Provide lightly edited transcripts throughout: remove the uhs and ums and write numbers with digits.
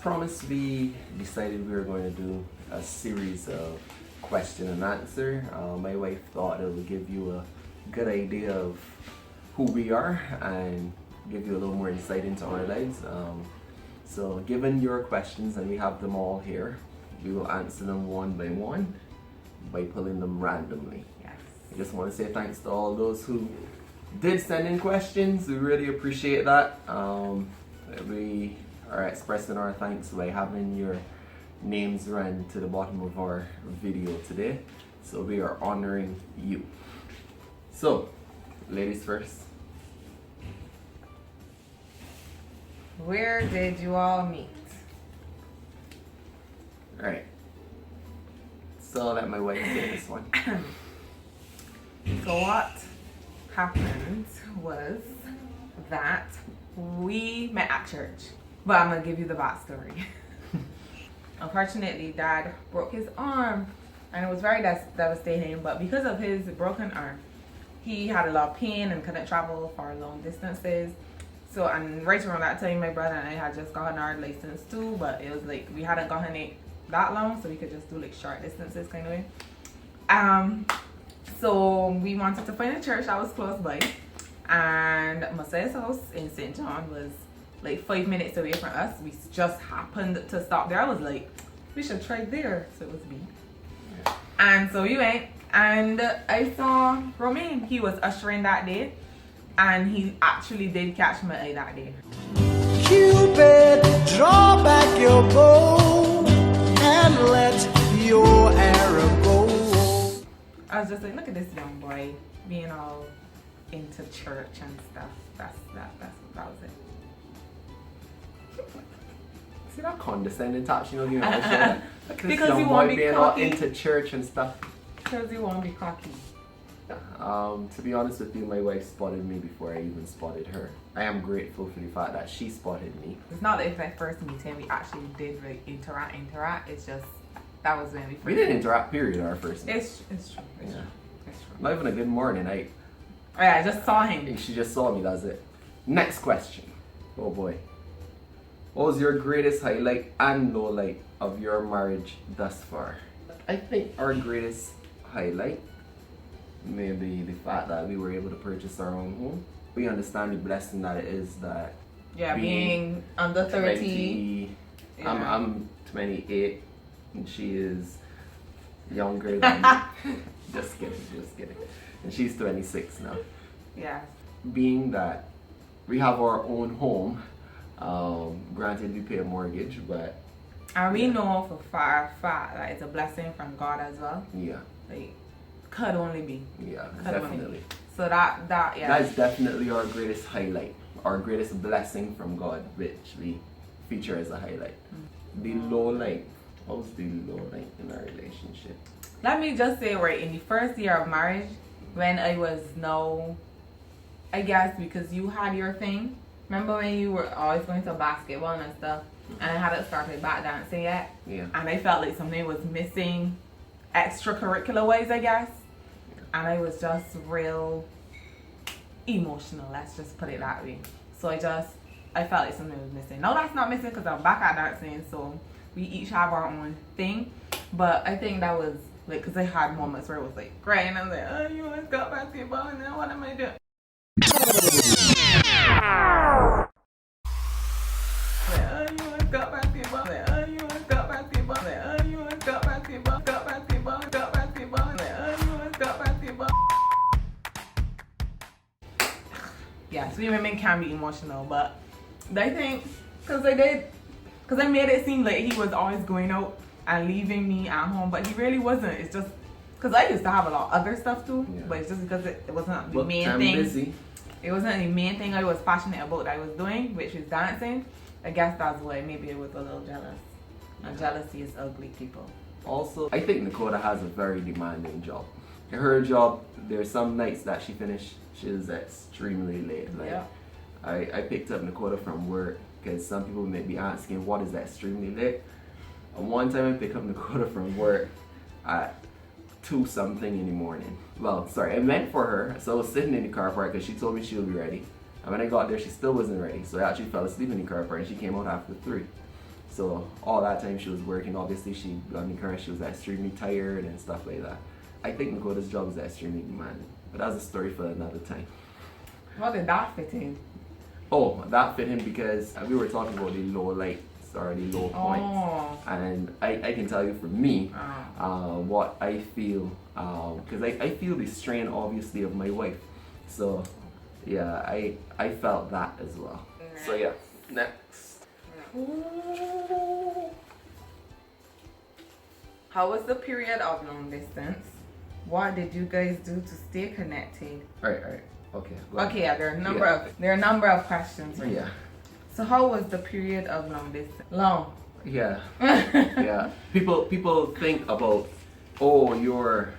promised, we decided we were going to do a series of question and answer. My wife thought it would give you a good idea of who we are and give you a little more insight into our lives. So given your questions, and we have them all here, we will answer them one by one by pulling them randomly. Yes. I just want to say thanks to all those who did send in questions. We really appreciate that. We are expressing our thanks by having your names run to the bottom of our video today. So we are honoring you. So, ladies first. Where did you all meet? Alright. So I'll let my wife say this one. So what happened was that we met at church. But I'm gonna give you the backstory. Unfortunately, Dad broke his arm, and it was very devastating. But because of his broken arm, he had a lot of pain and couldn't travel for long distances. So, and right around that time, my brother and I had just gotten our license too, but it was like we hadn't gotten it that long, so we could just do like short distances kind of way. So we wanted to find a church that was close by, and Messiah's house in St. John was like 5 minutes away from us. We just happened to stop there. I was like, we should try there. So it was me. And so we went, and I saw Romain. He was ushering that day, and he actually did catch my eye that day. Cupid, draw back your bow and let your arrow go. I was just like, look at this young boy being all into church and stuff. That was it. See that condescending touch, you know, you know, Because you won't be being all cocky. into church and stuff. Because you won't be cocky. To be honest with you, my wife spotted me before I even spotted her. I am grateful for the fact that she spotted me. It's not that it's my first meeting. We actually did like interact. It's just that was when we first. We didn't interact. Period. Our first. It's true. It's Yeah. true. It's true. Not even a good morning. Oh, yeah, I just saw him. She just saw me. That's it. Next question. Oh boy. What was your greatest highlight and low light of your marriage thus far? I think our greatest highlight may be the fact that we were able to purchase our own home. We understand the blessing that it is that Being under 30. 20, Yeah. I'm 28 and she is younger than me. Just kidding. And she's 26 now. Yeah. Being that we have our own home, granted we pay a mortgage, but And we know for a fact that it's a blessing from God as well. yeah, Like, could only be. yeah, Could only definitely. be. So that yeah. That is definitely our greatest highlight, our greatest blessing from God, which we feature as a highlight. The low light. What was the low light in our relationship? Let me just say, right, in the first year of marriage, when I was I guess because you had your thing. Remember when you were always going to basketball and stuff, and I hadn't started back dancing yet? Yeah. And I felt like something was missing extracurricular wise, I guess. And I was just real emotional, let's just put it that way. So I felt like something was missing. No, that's not missing because I'm back at dancing, so we each have our own thing. But I think that was like, because I had moments where it was like crying. I was like, oh, you always got basketball, and then what am I doing? Yeah, so women can be emotional, but I think because I made it seem like he was always going out and leaving me at home, but he really wasn't. It's just because I used to have a lot of other stuff too, Yeah. but it's just because it wasn't the Look, main I'm thing. busy. It wasn't the main thing I was passionate about that I was doing, which was dancing. I guess that's why maybe I was a little jealous. And jealousy is ugly, people. Also, I think Dakota has a very demanding job. Her job, there's some nights that she is extremely late. Like, Yeah. I picked up Dakota from work because some people may be asking, what is extremely late? And one time I picked up Dakota from work at 2 something in the morning. Well, sorry, I meant for her. So I was sitting in the car park because she told me she would be ready. And when I got there, she still wasn't ready. So I actually fell asleep in the car park and she came out after 3. So all that time she was working, obviously she got me correct, she was extremely tired and stuff like that. I think Dakota's job was extremely demanding, but that's a story for another time. How did that fit in? Oh, that fit in because we were talking about the low lights or the low points. Oh. And I can tell you for me, what I feel, because I feel the strain obviously of my wife. So yeah, I felt that as well. So yeah, next. How was the period of long distance? What did you guys do to stay connected? Alright. Okay. Okay, yeah, there are a number of questions. Right? Yeah. So how was the period of long distance? Long. Yeah. Yeah. People think about, oh, you're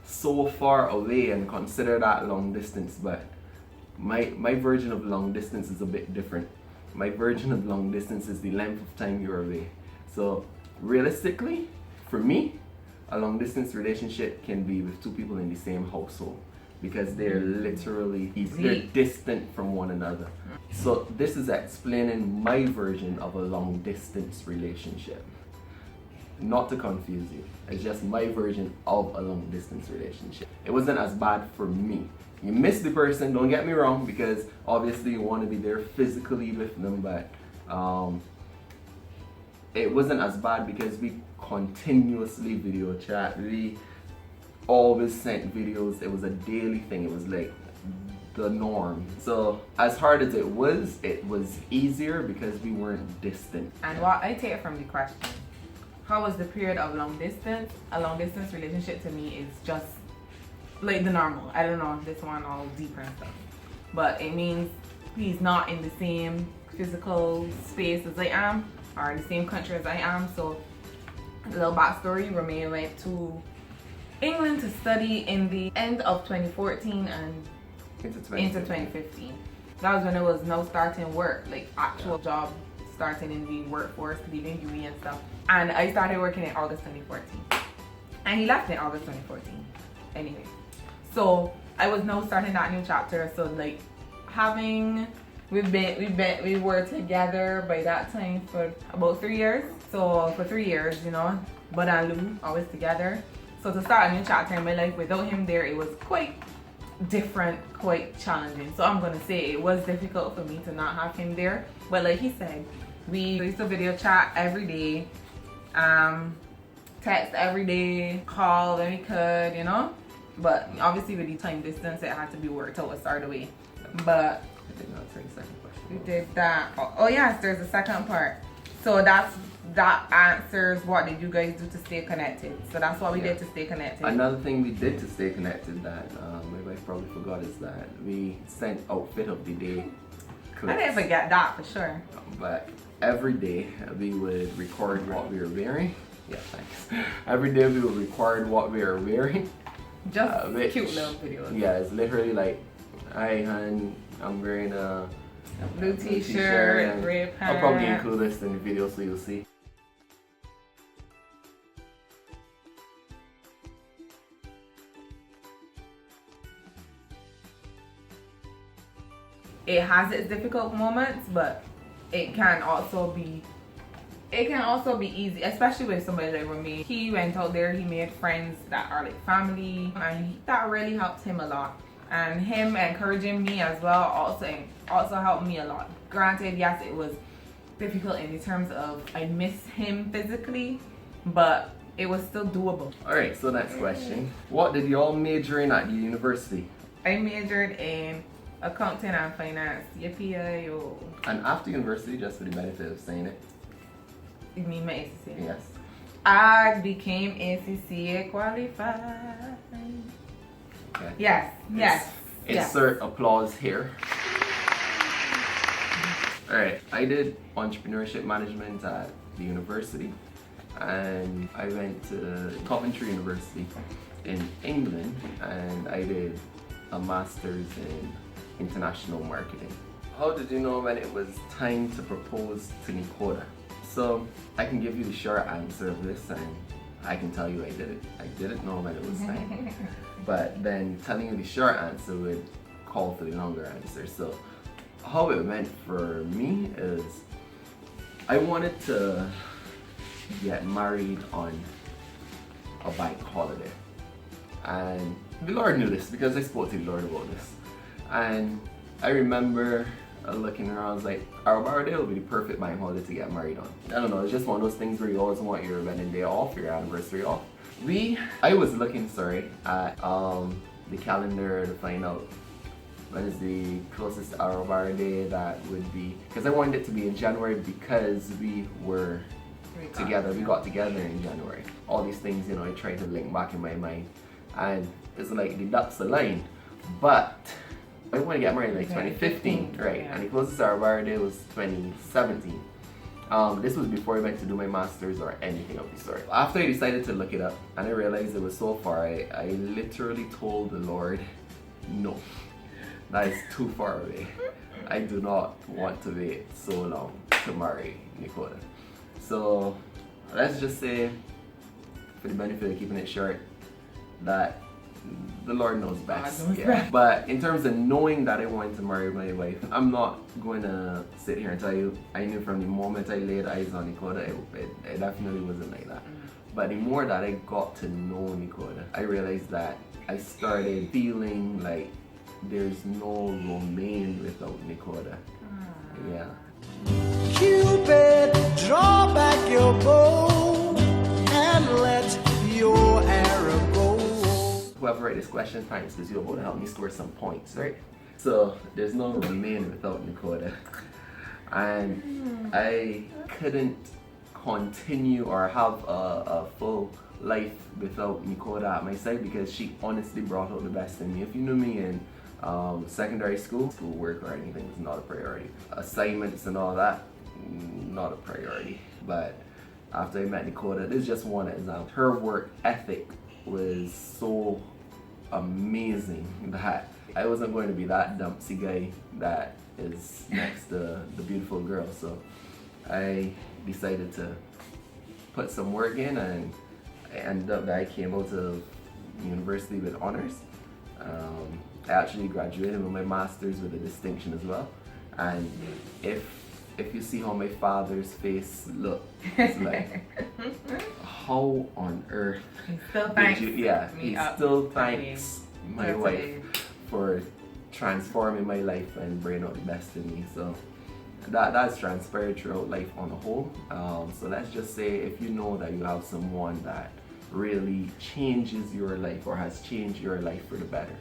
so far away and consider that long distance, but my version of long distance is a bit different. My version of long distance is the length of time you're away. So realistically, for me, a long distance relationship can be with two people in the same household because they're literally they're distant from one another. So this is explaining my version of a long distance relationship. Not to confuse you, it's just my version of a long distance relationship. It wasn't as bad for me. You miss the person, don't get me wrong, because obviously you want to be there physically with them, but it wasn't as bad because we continuously video chat. We always sent videos. It was a daily thing. It was like the norm. So as hard as it was easier because we weren't distant. And what I take from the question, how was the period of long distance? A long distance relationship to me is just like the normal. I don't know if this one all deeper and stuff, but it means he's not in the same physical space as I am or the same country as I am. So a little backstory, Romain went to England to study in the end of 2014 and into 2015. That was when it was now starting work, like actual job starting in the workforce, leaving UE and stuff. And I started working in August 2014. And he left in August 2014. Anyway. So I was now starting that new chapter. So like we were together by that time for about 3 years. So for 3 years, you know, Bud and Lou always together. So to start a new chapter in my life without him there, it was quite different, quite challenging. So I'm gonna say it was difficult for me to not have him there. But like he said, we used to video chat every day, text every day, call when we could, you know. But obviously with the time distance, it had to be worked out a sort of way. But I did not say the second question. we did that. Oh yes, there's a second part. So that answers what did you guys do to stay connected. So that's what we did to stay connected. Another thing we did to stay connected that my wife probably forgot is that we sent outfit of the day clips. I didn't forget that for sure. But every day we would record what we were wearing. Yeah, thanks. Every day we would record what we were wearing. Just cute little videos. Yeah, it's literally like, hi hun, I'm wearing a blue t-shirt, red pants. I'll probably include this in the video so you'll see. It has its difficult moments, but it can also be easy, especially with somebody like Romain. He went out there, he made friends that are like family, and that really helped him a lot. And him encouraging me as well also helped me a lot. Granted, yes, it was difficult in the terms of I miss him physically, but it was still doable. Alright, so next question. What did you all major in at the university? I majored in accounting and finance. Yippee-yi-yo. And after university, just for the benefit of saying it. You mean my ACCA? Yes. I became ACCA qualified. Okay. Yes. Insert applause here. Alright, I did entrepreneurship management at the university, and I went to Coventry University in England, and I did a master's in international marketing. How did you know when it was time to propose to Dakota? So I can give you the short answer of this, and I can tell you I did it. I didn't know when it was time. But then telling you the short answer would call for the longer answer. So how it went for me is I wanted to get married on a bank holiday. And the Lord knew this because I spoke to the Lord about this. And I remember looking around, I was like, our day will be the perfect bank holiday to get married on. I don't know, it's just one of those things where you always want your wedding day off, your anniversary off. I was looking, at the calendar to find out when is the closest our day that would be, because I wanted it to be in January because we were together, we got together in January. All these things, I tried to link back in my mind, and it's like the ducks aligned. But I want to get married in like 2015, right? Yeah. And the closest our day was 2017. This was before I went to do my master's or anything of the sort. After I decided to look it up and I realized it was so far, I literally told the Lord, no, that is too far away. I do not want to wait so long to marry Nicola. So let's just say, for the benefit of keeping it short, that the Lord knows best. But in terms of knowing that I wanted to marry my wife, I'm not going to sit here and tell you I knew from the moment I laid eyes on Nicola, it definitely wasn't like that. But the more that I got to know Nicola, I realized that I started feeling like there's no romaine without Nicola. Yeah. Cupid, draw back your bow and let your arrow go. Whoever wrote this question, thanks, because you're about to help me score some points, right? So there's no romaine without Nicola. And I couldn't continue or have a full life without Nicola at my side because she honestly brought out the best in me. If you knew me in secondary school work or anything was not a priority. Assignments and all that, not a priority. But after I met Nicola, this is just one example. Her work ethic was so amazing that I wasn't going to be that dumpsy guy that is next to the beautiful girl. So I decided to put some work in, and I ended up that I came out of university with honors. I actually graduated with my master's with a distinction as well. And if you see how my father's face looked, it's like, how on earth he still thanks he still thanks my wife for transforming my life and bringing out the best in me. So that's transpired throughout life on a whole. So let's just say if you know that you have someone that really changes your life or has changed your life for the better,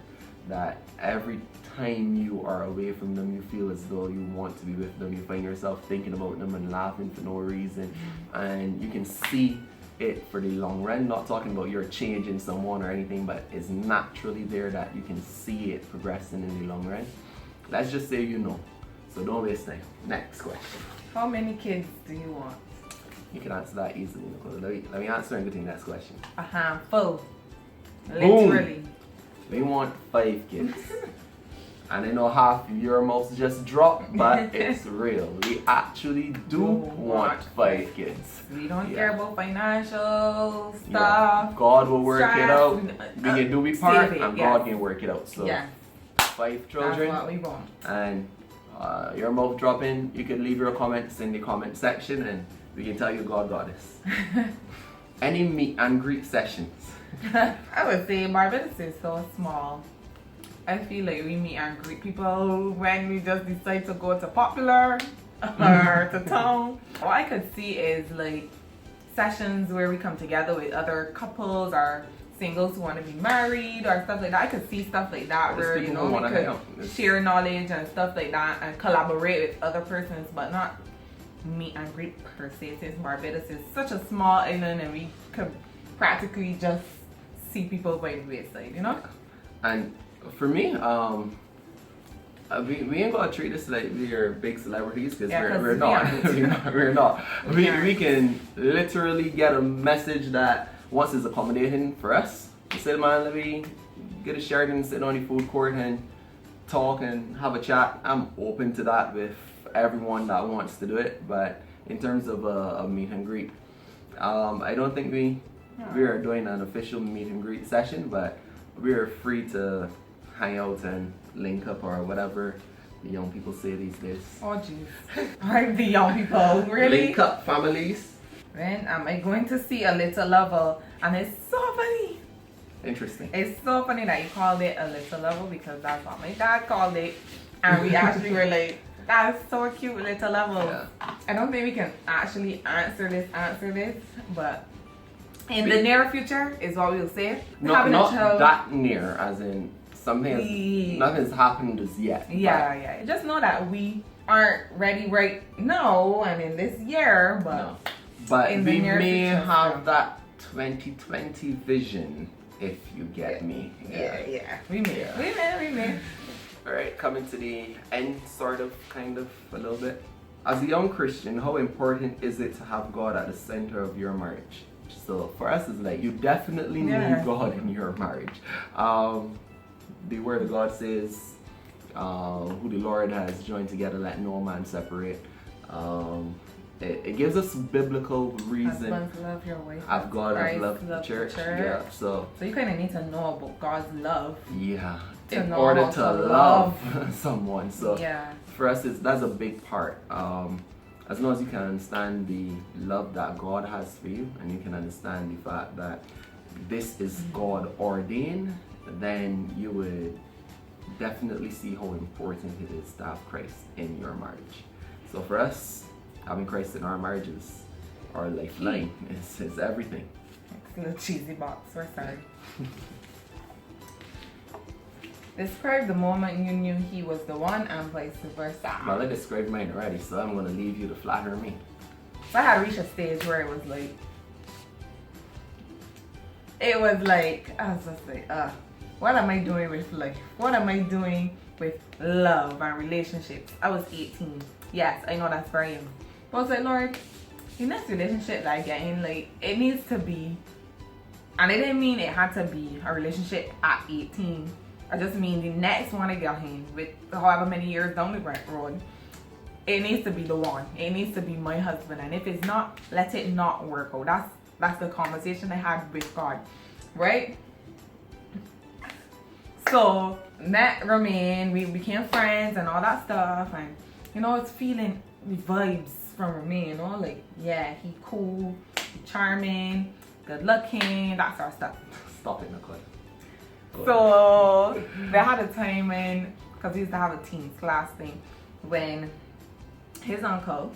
that every time you are away from them you feel as though you want to be with them, you find yourself thinking about them and laughing for no reason, and you can see it for the long run. Not talking about you're changing someone or anything, but it's naturally there that you can see it progressing in the long run. Let's just say you know. So don't waste time. Next question. How many kids do you want? You can answer that easily, Nicole. Let me answer and go to the next question. A handful. Literally. Boom. We want 5 kids. And I know half of your mouths just dropped, but it's real. We actually do want 5 kids. We don't care about financial stuff. Yeah. God will work it out. We can do we part, and God can work it out. So 5 children. That's what we want. And your mouth dropping, you can leave your comments in the comment section and we can tell you God got us. Any meet and greet sessions? I would say Barbados is so small. I feel like we meet and greet people when we just decide to go to Popular or to town. All I could see is like sessions where we come together with other couples or singles who want to be married or stuff like that. I could see stuff like that where, you know, we could share knowledge and stuff like that and collaborate with other persons, but not meet and greet per se, since Barbados is such a small island and we could practically just see people by the wayside, you know? And for me, we ain't gonna treat this like we are big celebrities because we're not. We're not. We can literally get a message that once is accommodating for us. We say, man, let me get a shirt and sit on the food court and talk and have a chat. I'm open to that with everyone that wants to do it. But in terms of a meet and greet, I don't think we are doing an official meet and greet session, but we are free to hang out and link up or whatever the young people say these days. Oh jeez. Alright, the young people, really? Link up families. When am I going to see A Little Lover? And it's so funny. Interesting. It's so funny that you called it A Little Lover because that's what my dad called it. And we actually were like, that's so cute, Little Lover. Yeah. I don't think we can actually answer this, but in the near future is what we'll say. Not a child, that near, as in nothing's happened as yet. Yeah. Just know that we aren't ready right now and in this year, but No. But in the we near may future, have that 2020 vision, if you get me. Yeah. We may. Alright, coming to the end, sort of, kind of, a little bit. As a young Christian, how important is it to have God at the center of your marriage? So for us, it's like you definitely need God in your marriage. The word of God says, who the Lord has joined together, let no man separate. It gives us biblical reason. Husbands, love your wife. I've God Christ love the church. Yeah, so you kind of need to know about God's love. Yeah, To in know order how to to love someone. So Yeah. for us, that's a big part. As long as you can understand the love that God has for you, and you can understand the fact that this is God ordained, then you would definitely see how important it is to have Christ in your marriage. So for us, having Christ in our marriages, our lifeline, is everything. It's a little cheesy box, we're sorry. Describe the moment you knew he was the one and vice versa. Well, I described mine already, so I'm going to leave you to flatter me. So I had reached a stage where it was like, I was just like, what am I doing with life? What am I doing with love and relationships? I was 18. Yes, I know that's very young. But I was like, Lord, in this relationship that I get in, like, it needs to be, and it didn't mean it had to be a relationship at 18. I just mean the next one I get in with however many years down the road, it needs to be the one. It needs to be my husband. And if it's not, let it not work out. That's the conversation I had with God, right? So that remained. We became friends and all that stuff. And it's feeling the vibes from Romain. Like, yeah, he cool, he charming, good looking, that sort of stuff. Stop it, Nicole. So they had a time when, because we used to have a teens class thing, when his uncle,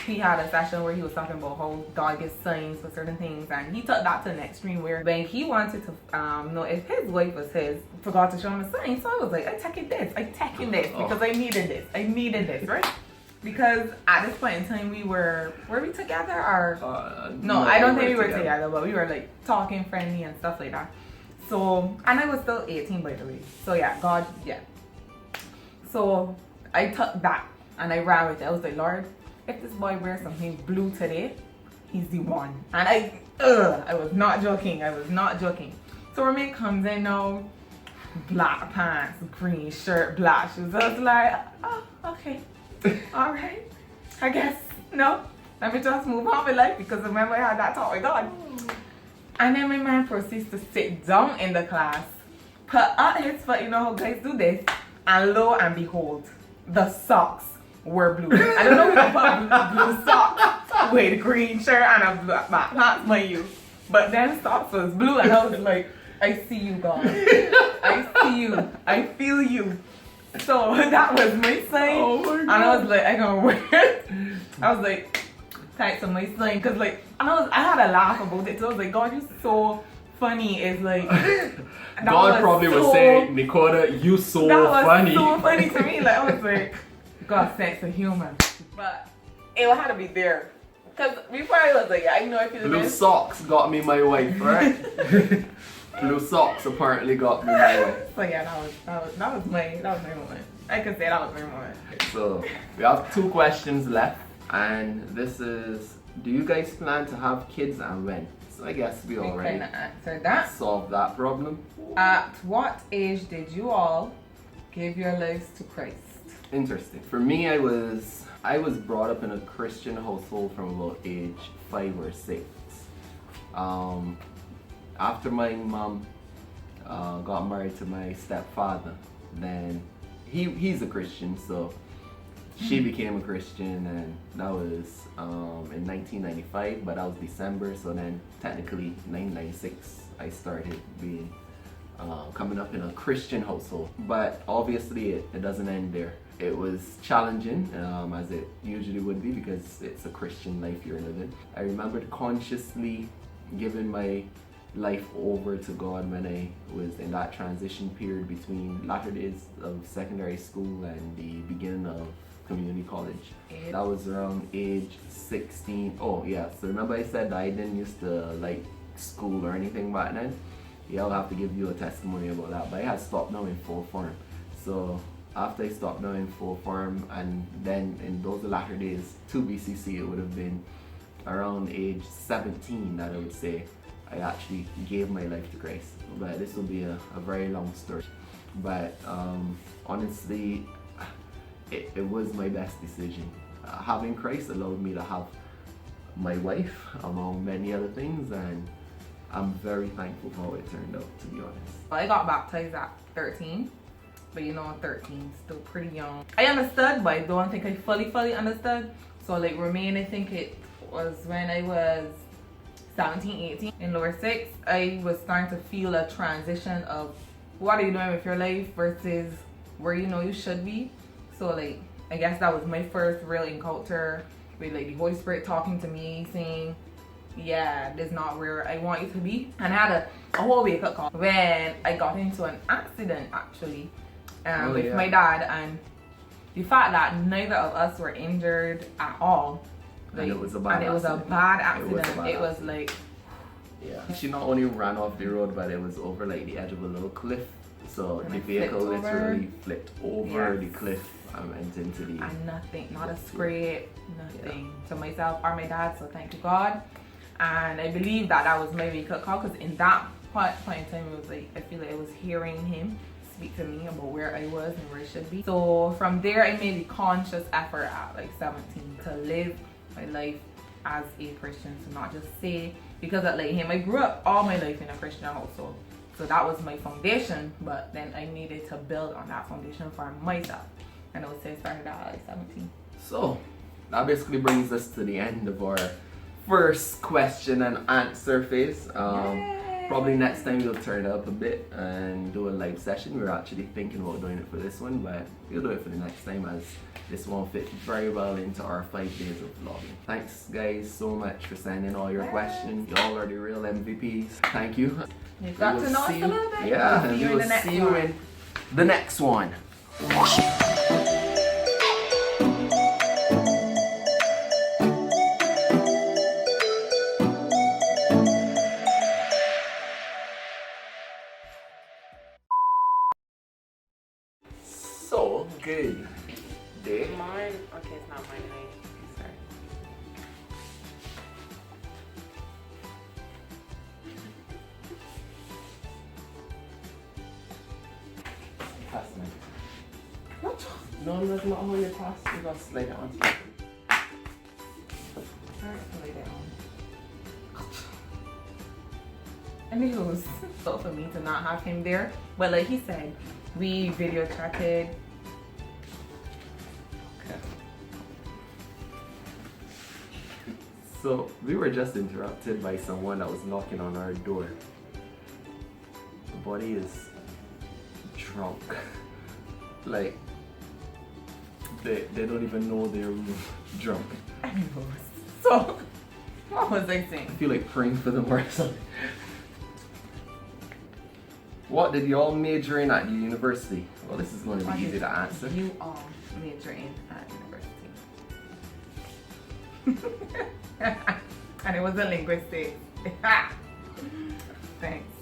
he had a session where he was talking about how God gives signs for certain things, and he took that to an extreme where when he wanted to know if his wife was his, forgot to show him a sign. So I was like, I taking this because I needed this, right? Because at this point in time were we together or no, I don't think we were together, but we were like talking friendly and stuff like that. So, and I was still 18 by the way. So yeah, God, yeah. So I took that and I ran with it. I was like, Lord, if this boy wears something blue today, he's the one. And I was not joking. So Romain comes in now, black pants, green shirt, black shoes. I was like, oh, okay. All right. I guess, no. Let me just move on with life because remember I had that talk with God. And then my man proceeds to sit down in the class, put up his foot, you know how guys do this, and lo and behold, the socks were blue. I don't know who put blue socks with green shirt and a black pants, mind you. But then socks was blue and I was like, I see you, God. I see you. I feel you. So that was my sign. Oh my God. And I was like, I gonna wear it. I was like, thanks for my sign. Cause like, I had a laugh about it. So I was like, God, you're so funny. It's like, God probably would say, Nicola, you so funny. That was so funny to me. Like, I was like, God's sense of humor. But it had to be there. Cause before I was like, yeah, I know I feel blue this. socks got me my wife, right? Blue socks apparently got me my wife. So yeah, that was my moment. I could say that was my moment. So we have 2 questions left, and this is: do you guys plan to have kids and when? So I guess we already kind of answered that. solved that problem. At what age did you all give your lives to Christ? Interesting. For me, I was brought up in a Christian household from about age 5 or 6. After my mom got married to my stepfather, then he's a Christian, so she became a Christian, and that was in 1995, but that was December. So then technically 1996 I started being coming up in a Christian household. But obviously it doesn't end there. It was challenging, as it usually would be, because it's a Christian life you're living. I remembered consciously giving my life over to God when I was in that transition period between latter days of secondary school and the beginning of community college. That was around age 16. Oh yeah, so remember I said I didn't used to like school or anything back then? Yeah, I'll have to give you a testimony about that, but I had stopped now in full form. So after I stopped now in full form, and then in those latter days to BCC, it would have been around age 17 that I would say I actually gave my life to Christ. But this will be a very long story. But honestly, it was my best decision. Having Christ allowed me to have my wife, among many other things, and I'm very thankful for how it turned out, to be honest. I got baptized at 13, but you know, 13, still pretty young. I understood, but I don't think I fully understood. So like Romaine, I think it was when I was 17, 18 in lower 6, I was starting to feel a transition of what are you doing with your life versus where you know you should be. So like, I guess that was my first real encounter with like the Holy Spirit talking to me, saying, yeah, this is not where I want you to be. And I had a whole wake up call when I got into an accident actually with my dad, and the fact that neither of us were injured at all. Like, and it was a bad accident. It was like, yeah. She not only ran off the road, but it was over like the edge of a little cliff. So and the vehicle literally flipped over the cliff and went into the... And nothing, not a scrape, nothing to myself or my dad, so thank you God. And I believe that that was my wake-up call, because in that point in time, it was like, I feel like I was hearing him speak to me about where I was and where I should be. So from there, I made a conscious effort at like 17 to live my life as a Christian, so not just say because I like him. I grew up all my life in a Christian household, so that was my foundation, but then I needed to build on that foundation for myself, and I would say I started out at like 17. So that basically brings us to the end of our first question and answer phase. Probably next time we'll turn it up a bit and do a live session. We're actually thinking about doing it for this one, but we'll do it for the next time, as this one fits very well into our 5 days of vlogging. Thanks guys so much for sending all your questions. Y'all are the real MVPs. Thank you. You got to know us a little bit. Yeah, and we will see you in the next one. So good day. Mine, okay, it's not mine today. Sorry. Pass me. What? No, that's not how you pass. You gotta lay it on. Alright, lay down. Anywho, so for me to not have him there, but like he said, we video chatted. Okay. So we were just interrupted by someone that was knocking on our door. The body is drunk. Like they don't even know they're drunk. Anyways, so what was I saying? I feel like praying for them or something. What did y'all major in at the university? Well, this is going to be easy to answer. You all major in at university. And it wasn't linguistics. Thanks.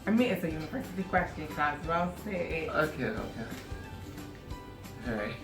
I mean, it's a university question, guys. Well, say it. Okay. Alright.